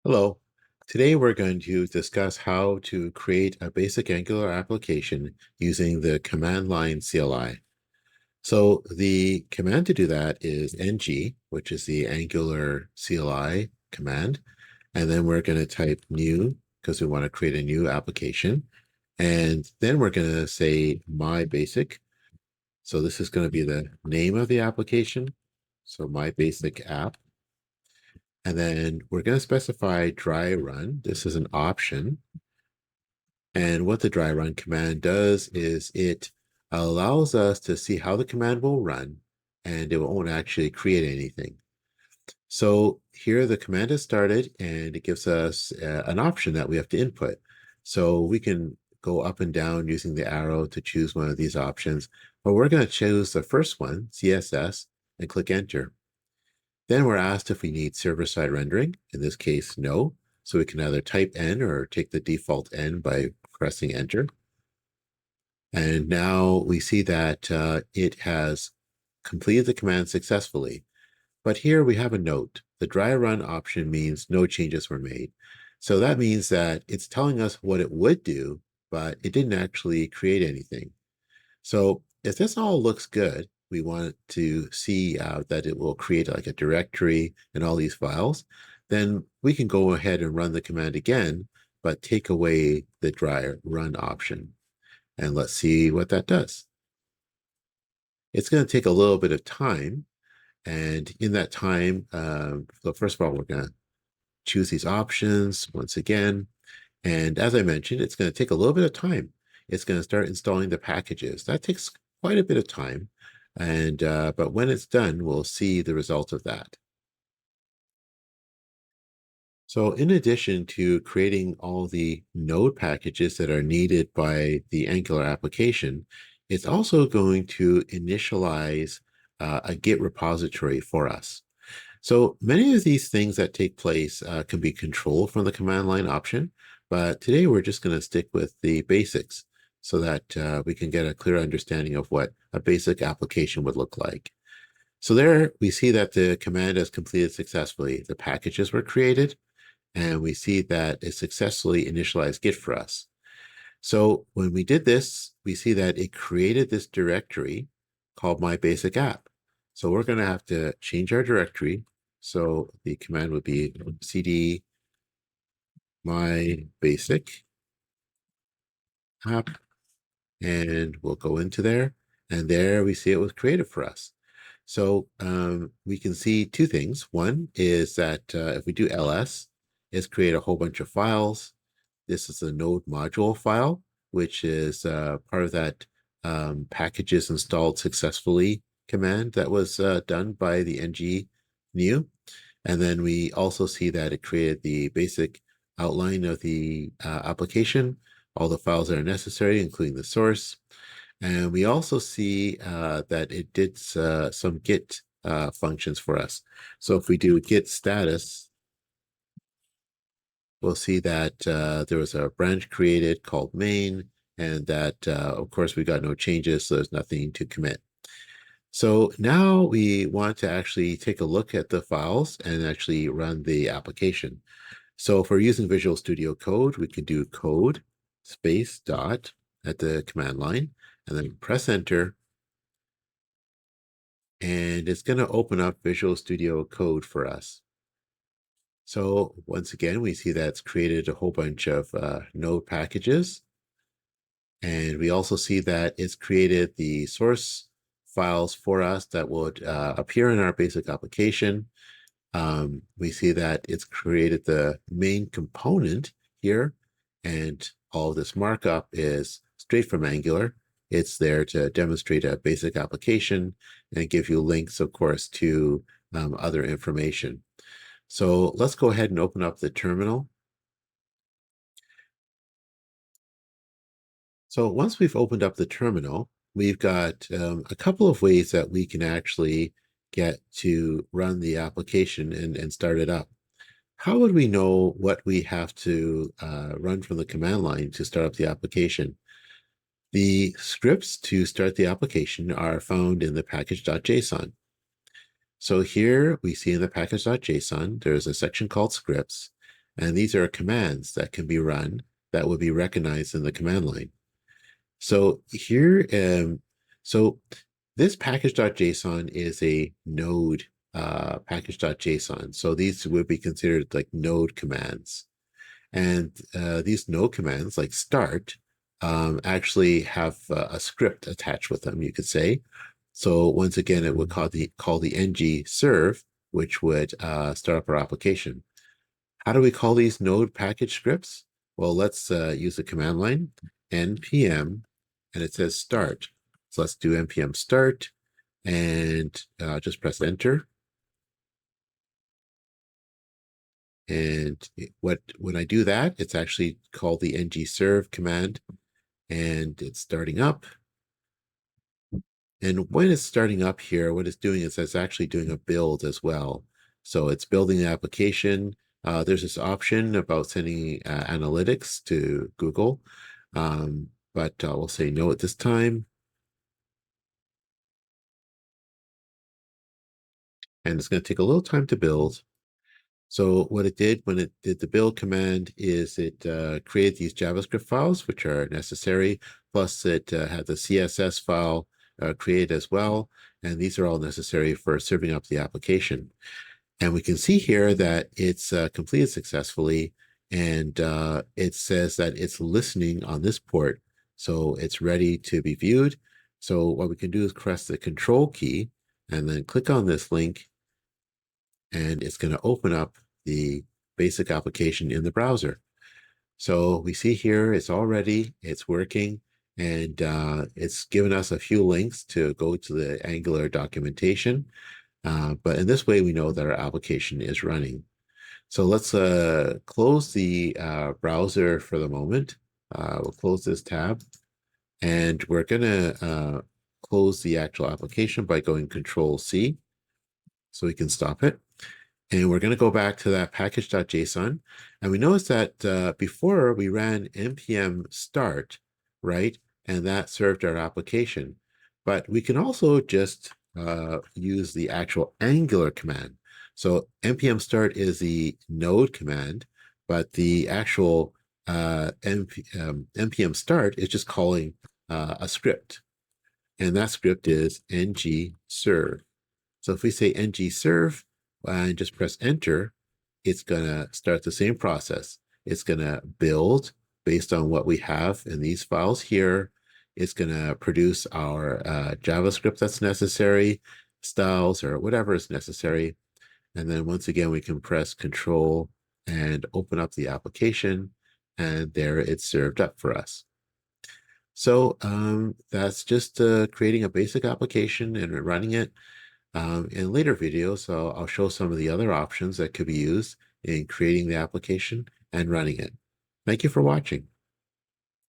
Hello. Today we're going to discuss how to create a basic Angular application using the command line CLI. So the command to do that is ng, which is the Angular CLI command. And then we're going to type new because we want to create a new application. And then we're going to say my basic. So this is going to be the name of the application. So my basic app. And then we're going to specify dry run. This is an option. And what the dry run command does is it allows us to see how the command will run, and it won't actually create anything. So here the command is started, and it gives us an option that we have to input. So we can go up and down using the arrow to choose one of these options, but we're going to choose the first one, CSS, and click enter. Then we're asked if we need server-side rendering. In this case, no. So we can either type N or take the default N by pressing enter. And now we see that it has completed the command successfully. But here we have a note. The dry run option means no changes were made. So that means that it's telling us what it would do, but it didn't actually create anything. So if this all looks good, we want to see that it will create like a directory and all these files, then we can go ahead and run the command again, but take away the dry run option. And let's see what that does. It's going to take a little bit of time. And in that time, so first of all, we're going to choose these options once again. And as I mentioned, it's going to take a little bit of time. It's going to start installing the packages. That takes quite a bit of time. And but when it's done, we'll see the result of that. So in addition to creating all the node packages that are needed by the Angular application, it's also going to initialize a Git repository for us. So many of these things that take place can be controlled from the command line option, but today we're just going to stick with the basics so that we can get a clear understanding of what a basic application would look like. So there we see that the command has completed successfully. The packages were created, and we see that it successfully initialized Git for us. So when we did this, we see that it created this directory called my basic app. So we're going to have to change our directory. So the command would be cd my basic app, and we'll go into there. And there we see it was created for us. So we can see two things. One is that if we do ls, it's create a whole bunch of files. This is a node module file, which is part of that packages installed successfully command that was done by the ng new. And then we also see that it created the basic outline of the application, all the files that are necessary, including the source. And we also see that it did some Git functions for us. So if we do Git status, we'll see that there was a branch created called main, and that, of course, we got no changes, so there's nothing to commit. So now we want to actually take a look at the files and actually run the application. So if we're using Visual Studio Code, we can do code space dot at the command line, and then press enter. And it's going to open up Visual Studio Code for us. So once again, we see that's created a whole bunch of node packages. And we also see that it's created the source files for us that would appear in our basic application. We see that it's created the main component here, and all this markup is straight from Angular. It's there to demonstrate a basic application and give you links, of course, to other information. So let's go ahead and open up the terminal. So once we've opened up the terminal, we've got a couple of ways that we can actually get to run the application and start it up. How would we know what we have to run from the command line to start up the application? The scripts to start the application are found in the package.json. So here we see in the package.json, there's a section called scripts. And these are commands that can be run that will be recognized in the command line. So here, so this package.json is a node package.json. So these would be considered like node commands. And these node commands, like start, actually have a script attached with them, you could say. So once again, it would call the ng serve, which would start up our application. How do we call these node package scripts? Well, let's use the command line, npm, and it says start. So let's do npm start and just press enter. And when I do that, it's actually called the ng serve command, and it's starting up. And when it's starting up here, what it's doing is it's actually doing a build as well. So it's building the application. There's this option about sending analytics to Google, but we'll say no at this time. And it's going to take a little time to build. So what it did when it did the build command is it created these JavaScript files, which are necessary, plus it had the CSS file created as well. And these are all necessary for serving up the application. And we can see here that it's completed successfully, and it says that it's listening on this port. So it's ready to be viewed. So what we can do is press the control key and then click on this link, and it's going to open up the basic application in the browser. So we see here it's all ready, it's working, and it's given us a few links to go to the Angular documentation. But in this way, we know that our application is running. So let's close the browser for the moment. We'll close this tab, and we're going to close the actual application by going Control C, so we can stop it. And we're going to go back to that package.json. And we notice that before we ran npm start, right? And that served our application. But we can also just use the actual Angular command. So npm start is the node command, but the actual npm start is just calling a script. And that script is ng serve. So if we say ng serve, and just press enter, it's going to start the same process. It's going to build based on what we have in these files here. It's going to produce our JavaScript that's necessary, styles, or whatever is necessary. And then once again, we can press Control and open up the application, and there it's served up for us. So that's just creating a basic application and running it. In later videos, I'll show some of the other options that could be used in creating the application and running it. Thank you for watching.